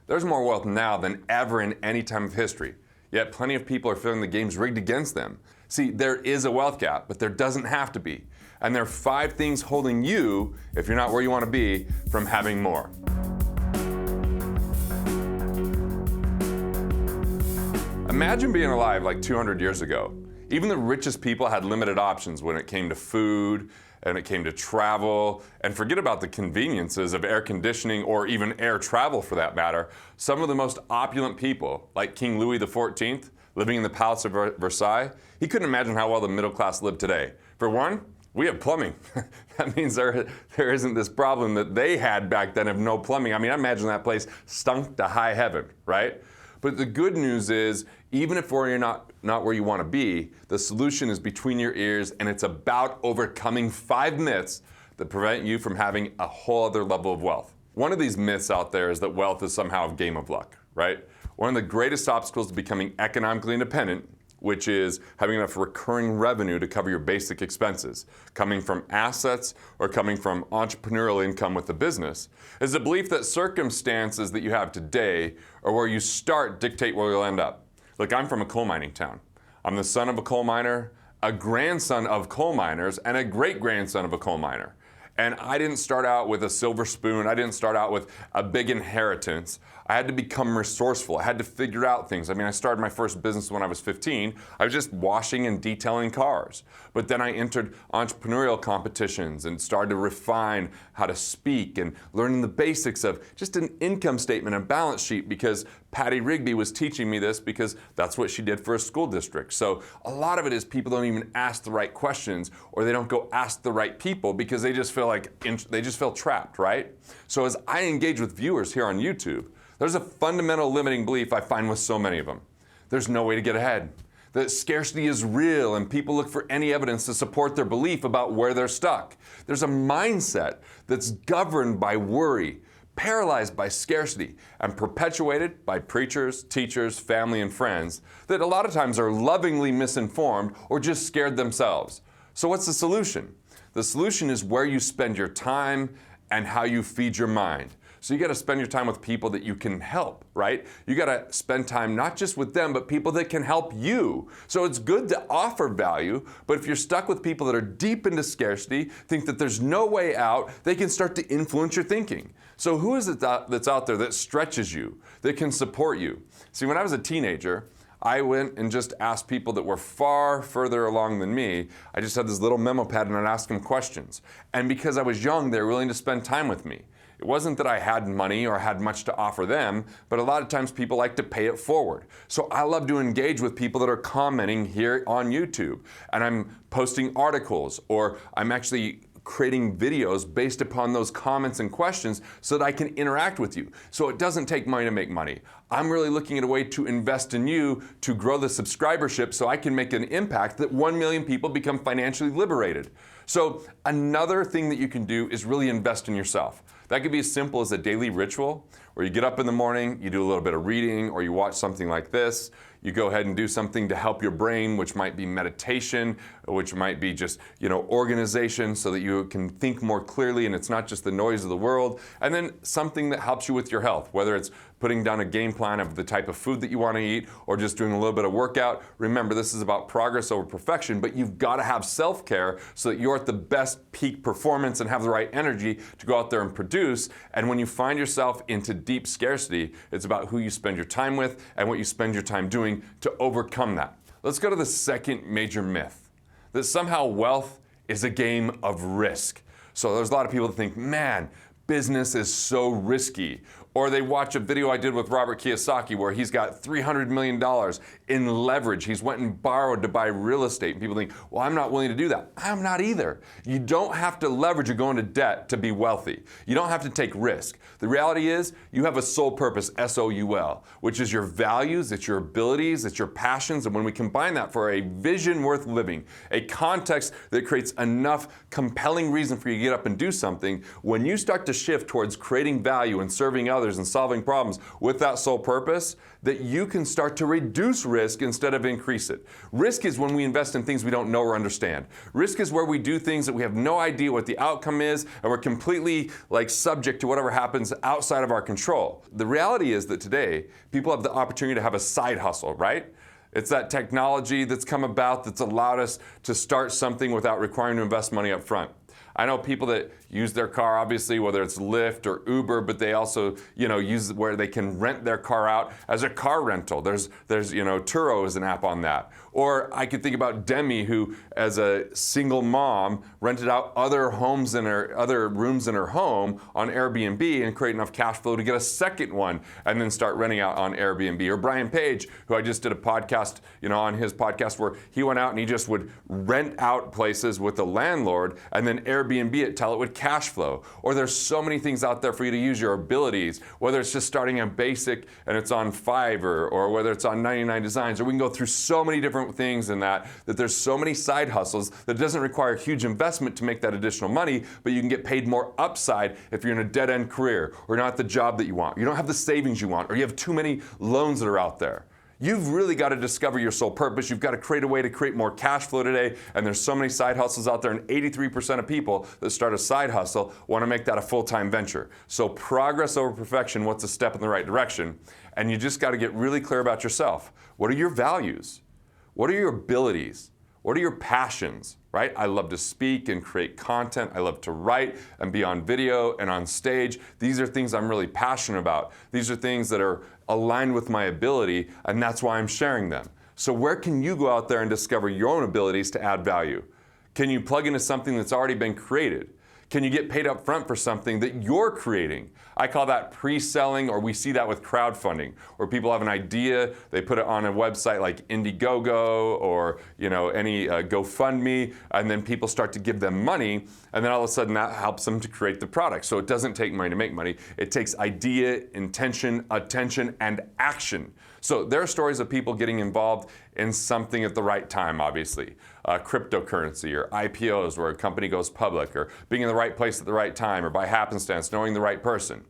There's more wealth now than ever in any time of history, yet plenty of people are feeling the game's rigged against them. See, there is a wealth gap, but there doesn't have to be. And there are 5 things holding you, if you're not where you want to be, from having more. Imagine being alive like 200 years ago. Even the richest people had limited options when it came to food, and it came to travel, and forget about the conveniences of air conditioning or even air travel for that matter. Some of the most opulent people, like King Louis XIV, living in the Palace of Versailles, he couldn't imagine how well the middle class lived today. For one, we have plumbing. That means there isn't this problem that they had back then of no plumbing. I mean, I imagine that place stunk to high heaven, right? But the good news is, even if you're not where you want to be, the solution is between your ears, and it's about overcoming 5 myths that prevent you from having a whole other level of wealth. One of these myths out there is that wealth is somehow a game of luck, right? One of the greatest obstacles to becoming economically independent, which is having enough recurring revenue to cover your basic expenses, coming from assets or coming from entrepreneurial income with the business, is the belief that circumstances that you have today or where you start dictate where you'll end up. Look, I'm from a coal mining town. I'm the son of a coal miner, a grandson of coal miners, and a great-grandson of a coal miner. And I didn't start out with a silver spoon. I didn't start out with a big inheritance. I had to become resourceful. I had to figure out things. I mean, I started my first business when I was 15. I was just washing and detailing cars. But then I entered entrepreneurial competitions and started to refine how to speak and learning the basics of just an income statement and balance sheet, because Patty Rigby was teaching me this because that's what she did for a school district. So a lot of it is people don't even ask the right questions, or they don't go ask the right people because they just feel trapped, right? So as I engage with viewers here on YouTube, there's a fundamental limiting belief I find with so many of them. There's no way to get ahead. That scarcity is real, and people look for any evidence to support their belief about where they're stuck. There's a mindset that's governed by worry, paralyzed by scarcity, and perpetuated by preachers, teachers, family, and friends that a lot of times are lovingly misinformed or just scared themselves. So what's the solution? The solution is where you spend your time and how you feed your mind. So you got to spend your time with people that you can help, right? You got to spend time not just with them, but people that can help you. So it's good to offer value, but if you're stuck with people that are deep into scarcity, think that there's no way out, they can start to influence your thinking. So who is it that's out there that stretches you, that can support you? See, when I was a teenager, I went and just asked people that were far further along than me. I just had this little memo pad and I'd ask them questions. And because I was young, they were willing to spend time with me. It wasn't that I had money or had much to offer them, but a lot of times people like to pay it forward. So I love to engage with people that are commenting here on YouTube. And I'm posting articles, or I'm actually creating videos based upon those comments and questions so that I can interact with you. So it doesn't take money to make money. I'm really looking at a way to invest in you to grow the subscribership so I can make an impact that 1 million people become financially liberated. So another thing that you can do is really invest in yourself. That could be as simple as a daily ritual where you get up in the morning, you do a little bit of reading, or you watch something like this. You go ahead and do something to help your brain, which might be meditation, which might be just, organization so that you can think more clearly and it's not just the noise of the world. And then something that helps you with your health, whether it's putting down a game plan of the type of food that you want to eat or just doing a little bit of workout. Remember, this is about progress over perfection, but you've got to have self-care so that you're at the best peak performance and have the right energy to go out there and produce. And when you find yourself into deep scarcity, it's about who you spend your time with and what you spend your time doing to overcome that. Let's go to the second major myth, that somehow wealth is a game of risk. So there's a lot of people that think, man, business is so risky. Or they watch a video I did with Robert Kiyosaki where he's got $300 million in leverage. He's went and borrowed to buy real estate. And people think, well, I'm not willing to do that. I'm not either. You don't have to leverage or go into debt to be wealthy. You don't have to take risk. The reality is you have a sole purpose, S-O-U-L, which is your values, it's your abilities, it's your passions. And when we combine that for a vision worth living, a context that creates enough compelling reason for you to get up and do something, when you start to shift towards creating value and serving others others and solving problems with that sole purpose, that you can start to reduce risk instead of increase it. Risk is when we invest in things we don't know or understand. Risk is where we do things that we have no idea what the outcome is, and we're completely subject to whatever happens outside of our control. The reality is that today, people have the opportunity to have a side hustle, right? It's that technology that's come about that's allowed us to start something without requiring to invest money up front. I know people that use their car, obviously, whether it's Lyft or Uber, but they also, use where they can rent their car out as a car rental. There's Turo is an app on that. Or I could think about Demi, who, as a single mom, rented out other rooms in her home on Airbnb and create enough cash flow to get a second one and then start renting out on Airbnb. Or Brian Page, who I just did a podcast, on his podcast where he went out and he just would rent out places with the landlord and then Airbnb it till it would cash flow. Or there's so many things out there for you to use your abilities, whether it's just starting a basic and it's on Fiverr, or whether it's on 99 Designs, or we can go through so many different things in that there's so many side hustles that it doesn't require huge investment to make that additional money, but you can get paid more upside if you're in a dead-end career, or not the job that you want, you don't have the savings you want, or you have too many loans that are out there. You've really got to discover your sole purpose. You've got to create a way to create more cash flow today. And there's so many side hustles out there, and 83% of people that start a side hustle want to make that a full-time venture. So progress over perfection, what's a step in the right direction? And you just got to get really clear about yourself. What are your values? What are your abilities? What are your passions, right? I love to speak and create content. I love to write and be on video and on stage. These are things I'm really passionate about. These are things that are aligned with my ability, and that's why I'm sharing them. So where can you go out there and discover your own abilities to add value? Can you plug into something that's already been created? Can you get paid up front for something that you're creating? I call that pre-selling, or we see that with crowdfunding, where people have an idea, they put it on a website like Indiegogo or any GoFundMe, and then people start to give them money, and then all of a sudden that helps them to create the product. So it doesn't take money to make money. It takes idea, intention, attention, and action. So there are stories of people getting involved in something at the right time, obviously. Cryptocurrency or IPOs where a company goes public, or being in the right place at the right time, or by happenstance, knowing the right person.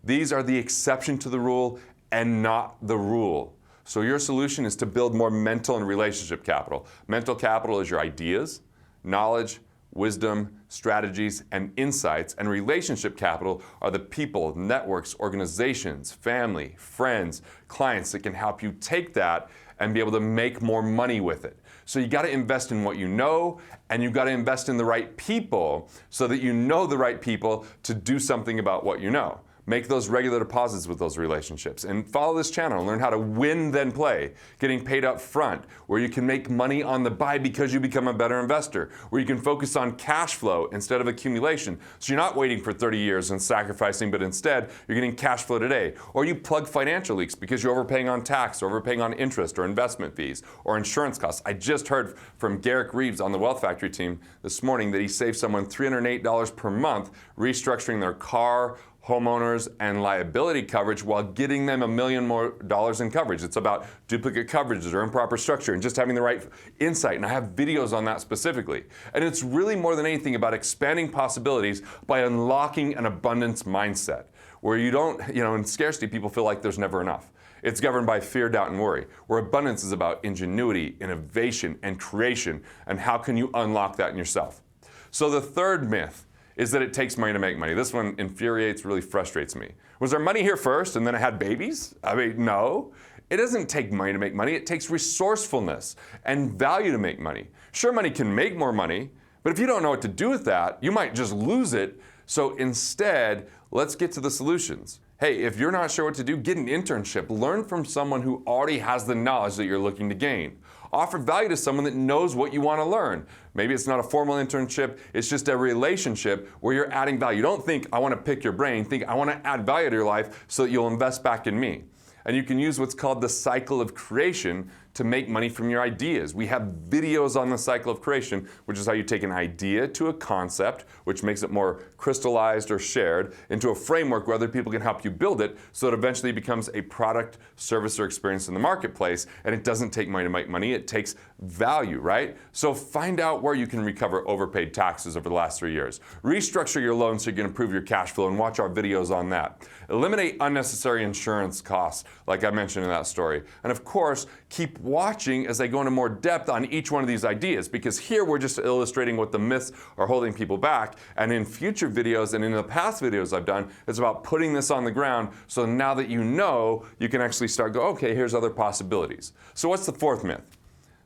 These are the exception to the rule and not the rule. So your solution is to build more mental and relationship capital. Mental capital is your ideas, knowledge, wisdom, strategies, and insights, and relationship capital are the people, networks, organizations, family, friends, clients that can help you take that and be able to make more money with it. So you got to invest in what you know, and you've got to invest in the right people so that you know the right people to do something about what you know. Make those regular deposits with those relationships, and follow this channel and learn how to win then play, getting paid up front, where you can make money on the buy because you become a better investor, where you can focus on cash flow instead of accumulation. So you're not waiting for 30 years and sacrificing, but instead you're getting cash flow today. Or you plug financial leaks because you're overpaying on tax, or overpaying on interest or investment fees or insurance costs. I just heard from Garrett Reeves on the Wealth Factory team this morning that he saved someone $308 per month restructuring their car, homeowners, and liability coverage while getting them $1 million more in coverage. It's about duplicate coverages or improper structure and just having the right insight. And I have videos on that specifically. And it's really more than anything about expanding possibilities by unlocking an abundance mindset, where you don't, in scarcity, people feel like there's never enough. It's governed by fear, doubt, and worry, where abundance is about ingenuity, innovation, and creation. And how can you unlock that in yourself? So the third myth is that it takes money to make money. This one infuriates, really frustrates me. Was there money here first and then I had babies? I mean, no. It doesn't take money to make money. It takes resourcefulness and value to make money. Sure, money can make more money, but if you don't know what to do with that, you might just lose it. So instead, let's get to the solutions. Hey, if you're not sure what to do, get an internship. Learn from someone who already has the knowledge that you're looking to gain. Offer value to someone that knows what you want to learn. Maybe it's not a formal internship, it's just a relationship where you're adding value. Don't think, I want to pick your brain. Think, I want to add value to your life so that you'll invest back in me. And you can use what's called the cycle of creation to make money from your ideas. We have videos on the cycle of creation, which is how you take an idea to a concept, which makes it more crystallized or shared, into a framework where other people can help you build it so it eventually becomes a product, service, or experience in the marketplace. And it doesn't take money to make money, it takes value, right? So find out where you can recover overpaid taxes over the last 3 years. Restructure your loan so you can improve your cash flow, and watch our videos on that. Eliminate unnecessary insurance costs, like I mentioned in that story. And of course, keep watching as I go into more depth on each one of these ideas, because here we're just illustrating what the myths are holding people back. And in future videos and in the past videos I've done, it's about putting this on the ground so now that you know, you can actually start go, okay, here's other possibilities. So what's the fourth myth?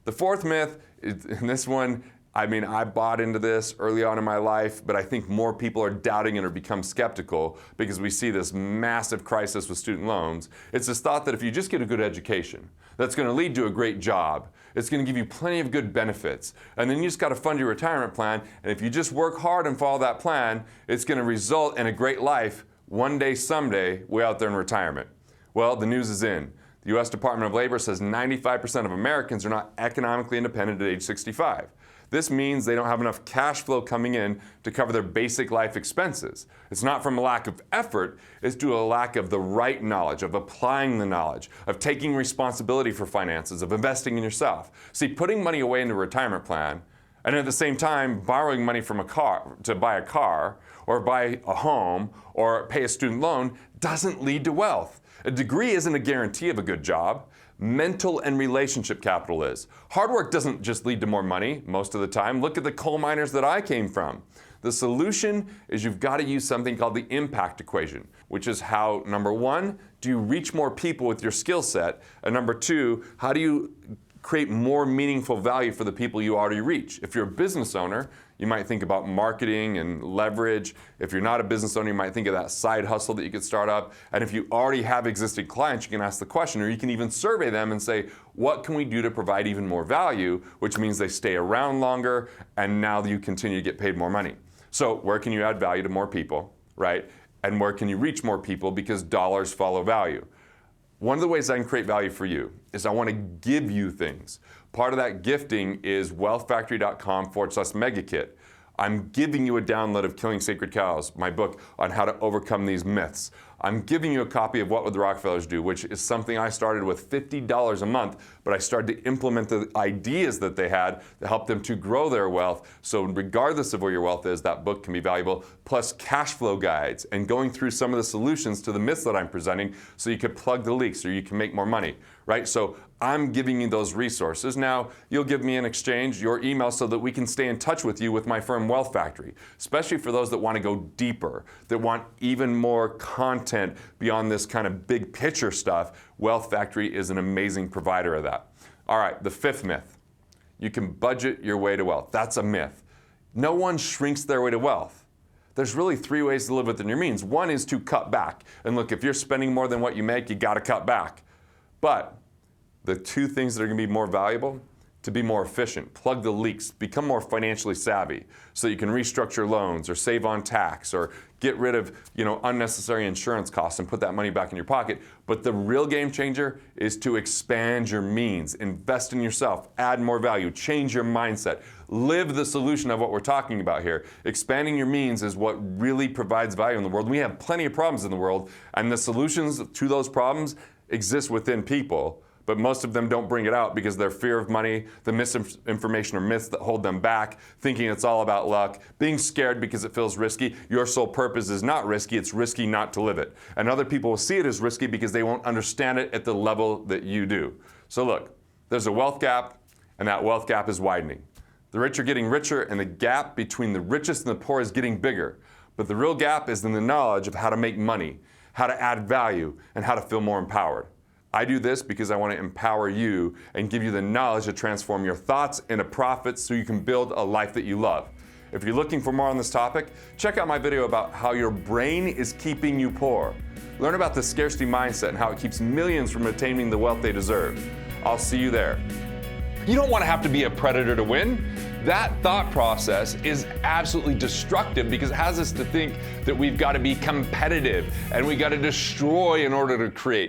The fourth myth, and this one, I mean, I bought into this early on in my life, but I think more people are doubting it or become skeptical because we see this massive crisis with student loans. It's this thought that if you just get a good education, that's going to lead to a great job. It's going to give you plenty of good benefits. And then you just got to fund your retirement plan. And if you just work hard and follow that plan, it's going to result in a great life one day, someday, way out there in retirement. Well, the news is in. The U.S. Department of Labor says 95% of Americans are not economically independent at age 65. This means they don't have enough cash flow coming in to cover their basic life expenses. It's not from a lack of effort, it's due to a lack of the right knowledge, of applying the knowledge, of taking responsibility for finances, of investing in yourself. See, putting money away into a retirement plan, and at the same time borrowing money from a car to buy a car, or buy a home, or pay a student loan doesn't lead to wealth. A degree isn't a guarantee of a good job. Mental and relationship capital is. Hard work doesn't just lead to more money most of the time. Look at the coal miners that I came from. The solution is you've got to use something called the impact equation, which is how, number one, do you reach more people with your skill set? And number two, how do you create more meaningful value for the people you already reach? If you're a business owner, you might think about marketing and leverage. If you're not a business owner, you might think of that side hustle that you could start up. And if you already have existing clients, you can ask the question, or you can even survey them and say, what can we do to provide even more value, which means they stay around longer, and now you continue to get paid more money. So where can you add value to more people, right? And where can you reach more people, because dollars follow value? One of the ways I can create value for you is I want to give you things. Part of that gifting is wealthfactory.com/megakit. I'm giving you a download of Killing Sacred Cows, my book on how to overcome these myths. I'm giving you a copy of What Would the Rockefellers Do, which is something I started with $50 a month, but I started to implement the ideas that they had to help them to grow their wealth. So regardless of where your wealth is, that book can be valuable, plus cash flow guides and going through some of the solutions to the myths that I'm presenting so you can plug the leaks or you can make more money, right? So I'm giving you those resources. Now, you'll give me in exchange your email so that we can stay in touch with you with my firm Wealth Factory, especially for those that want to go deeper, that want even more content beyond this kind of big picture stuff. Wealth Factory is an amazing provider of that. All right, the fifth myth. You can budget your way to wealth. That's a myth. No one shrinks their way to wealth. There's really three ways to live within your means. One is to cut back. And look, if you're spending more than what you make, you got to cut back. But the two things that are going to be more valuable, to be more efficient, plug the leaks, become more financially savvy so you can restructure loans or save on tax or get rid of, unnecessary insurance costs and put that money back in your pocket. But the real game changer is to expand your means, invest in yourself, add more value, change your mindset, live the solution of what we're talking about here. Expanding your means is what really provides value in the world. We have plenty of problems in the world, and the solutions to those problems exist within people. But most of them don't bring it out because their fear of money, the misinformation or myths that hold them back, thinking it's all about luck, being scared because it feels risky. Your sole purpose is not risky, it's risky not to live it. And other people will see it as risky because they won't understand it at the level that you do. So look, there's a wealth gap, and that wealth gap is widening. The rich are getting richer, and the gap between the richest and the poor is getting bigger. But the real gap is in the knowledge of how to make money, how to add value, and how to feel more empowered. I do this because I want to empower you and give you the knowledge to transform your thoughts into profits so you can build a life that you love. If you're looking for more on this topic, check out my video about how your brain is keeping you poor. Learn about the scarcity mindset and how it keeps millions from attaining the wealth they deserve. I'll see you there. You don't want to have to be a predator to win. That thought process is absolutely destructive because it has us to think that we've got to be competitive and we got to destroy in order to create.